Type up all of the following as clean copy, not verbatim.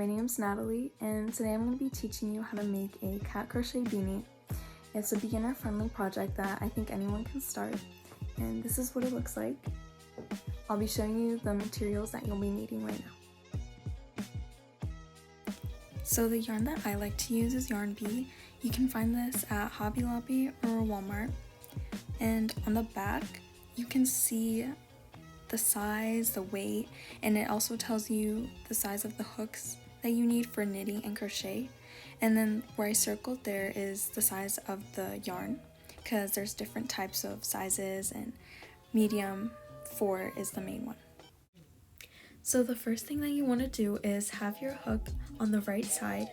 my name's Natalie, and today I'm going to be teaching you how to make a cat crochet beanie. It's a beginner-friendly project that I think anyone can start, and this is what it looks like. I'll be showing you the materials that you'll be needing right now. So the yarn that I like to use is Yarn Bee. You can find this at Hobby Lobby or Walmart, and on the back you can see the size, the weight, and it also tells you the size of the hooks that you need for knitting and crochet. And then where I circled there is the size of the yarn, because there's different types of sizes, and medium 4 is the main one. So the first thing that you want to do is have your hook on the right side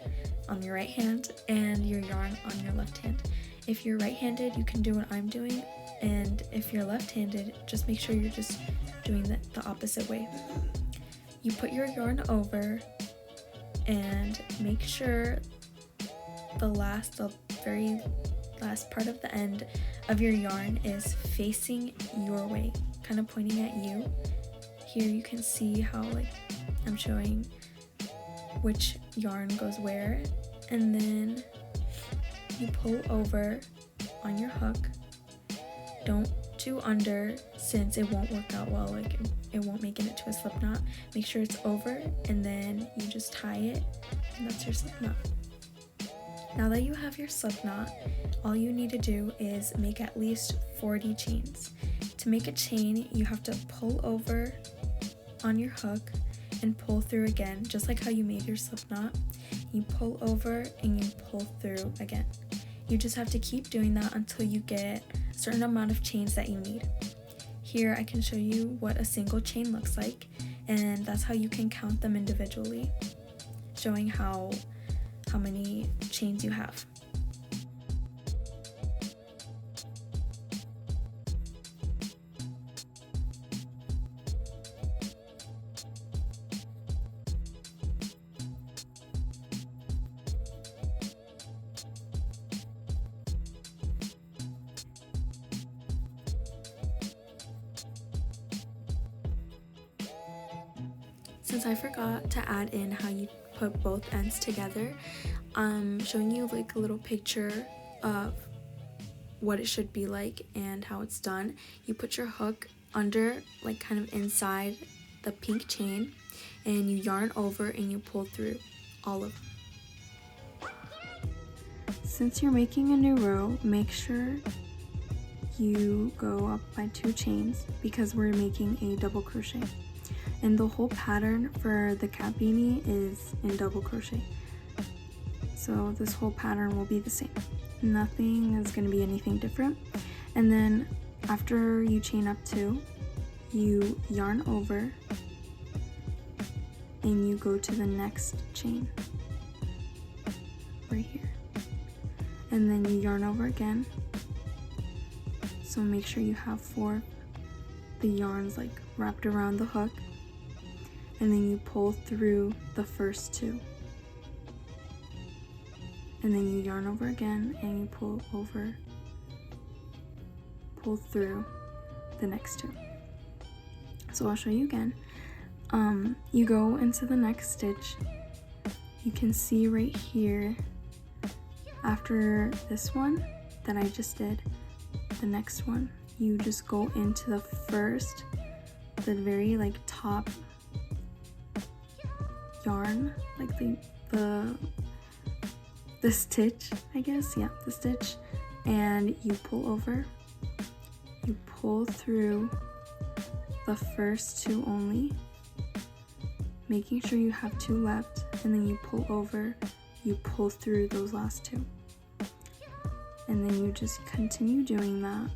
on your right hand and your yarn on your left hand. If you're right-handed, you can do what I'm doing, and if you're left-handed, just make sure you're just doing the opposite way. You put your yarn over and make sure the very last part of the end of your yarn is facing your way, kind of pointing at you. Here you can see how I'm showing which yarn goes where, and then you pull over on your hook. Don't do under, since it won't work out well, it won't make it into a slip knot. Make sure it's over, and then you just tie it, and that's your slip knot. Now that you have your slip knot, all you need to do is make at least 40 chains. To make a chain, you have to pull over on your hook and pull through again, just like how you made your slip knot. You pull over and you pull through again. You just have to keep doing that until you get a certain amount of chains that you need. Here I can show you what a single chain looks like, and that's how you can count them individually, showing how many chains you have. Since I forgot to add in how you put both ends together, I'm showing you a little picture of what it should be like and how it's done. You put your hook under, kind of inside the pink chain, and you yarn over and you pull through all of them. Since you're making a new row, make sure you go up by 2 chains because we're making a double crochet. And the whole pattern for the cat beanie is in double crochet. So this whole pattern will be the same. Nothing is going to be anything different. And then after you chain up 2, you yarn over and you go to the next chain right here. And then you yarn over again. So make sure you have 4 the yarns wrapped around the hook. And then you pull through the first 2. And then you yarn over again and you pull through the next 2. So I'll show you again. You go into the next stitch. You can see right here, after this one that I just did, the next one, you just go into the very top yarn, the stitch, I guess, yeah, the stitch, and you pull over, you pull through the first 2 only, making sure you have 2 left, and then you pull over, you pull through those last 2, and then you just continue doing that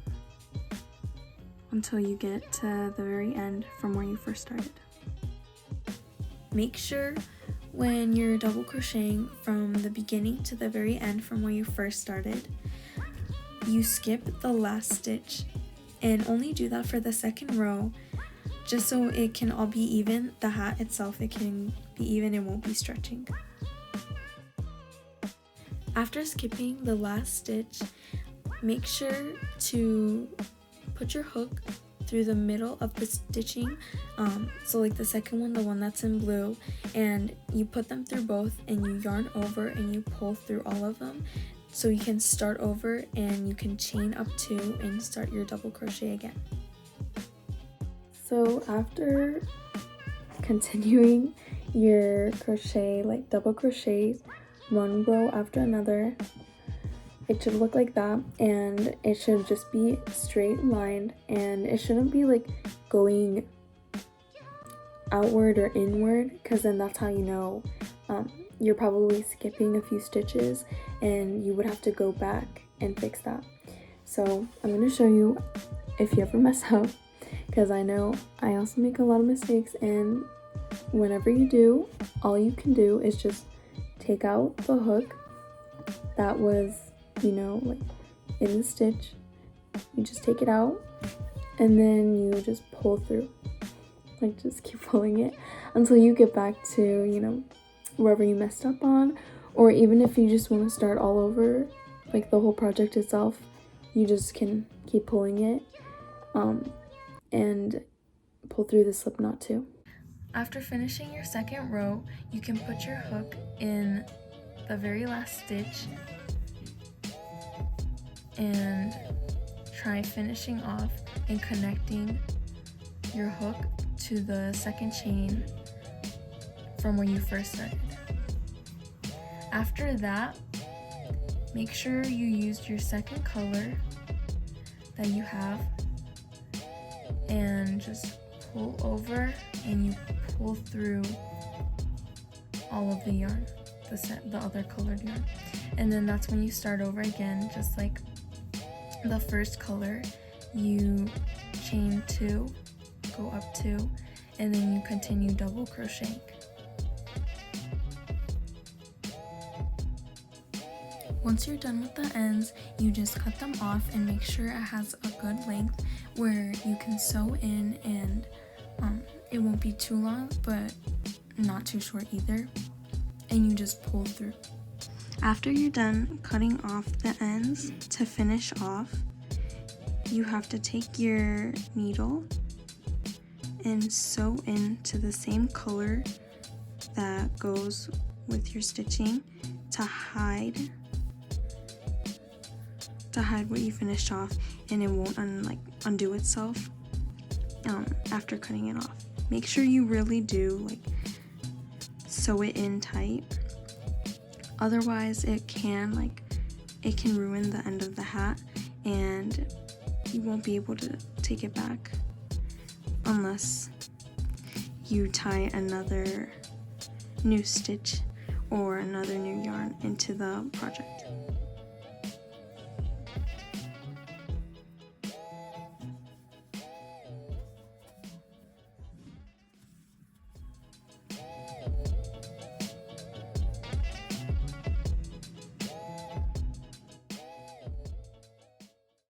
until you get to the very end from where you first started. Make sure when you're double crocheting from the beginning to the very end from where you first started, you skip the last stitch, and only do that for the second row, just so it can all be even. The hat itself, it can be even, it won't be stretching. After skipping the last stitch, make sure to put your hook through the middle of the stitching, so like the second one, the one that's in blue, and you put them through both and you yarn over and you pull through all of them, so you can start over and you can chain up 2 and start your double crochet again. So after continuing your crochet, like double crochets, one row after another, it should look like that, and it should just be straight lined, and it shouldn't be like going outward or inward, because then that's how you know you're probably skipping a few stitches and you would have to go back and fix that. So I'm going to show you if you ever mess up, because I know I also make a lot of mistakes, and whenever you do, all you can do is just take out the hook that was, you know, like in the stitch. You just take it out and then you just pull through, like just keep pulling it until you get back to, you know, wherever you messed up on. Or even if you just want to start all over, like the whole project itself, you just can keep pulling it and pull through the slip knot too. After finishing your second row, you can put your hook in the very last stitch and try finishing off and connecting your hook to the second chain from where you first started. After that, make sure you used your second color that you have and just pull over and you pull through all of the yarn, the other colored yarn, and then that's when you start over again, just like the first color. You chain 2, go up 2, and then you continue double crocheting. Once you're done with the ends, you just cut them off and make sure it has a good length where you can sew in, and it won't be too long but not too short either, and you just pull through. After you're done cutting off the ends, to finish off, you have to take your needle and sew into the same color that goes with your stitching to hide what you finished off, and it won't undo itself after cutting it off. Make sure you really do sew it in tight, otherwise it can ruin the end of the hat and you won't be able to take it back unless you tie another new stitch or another new yarn into the project.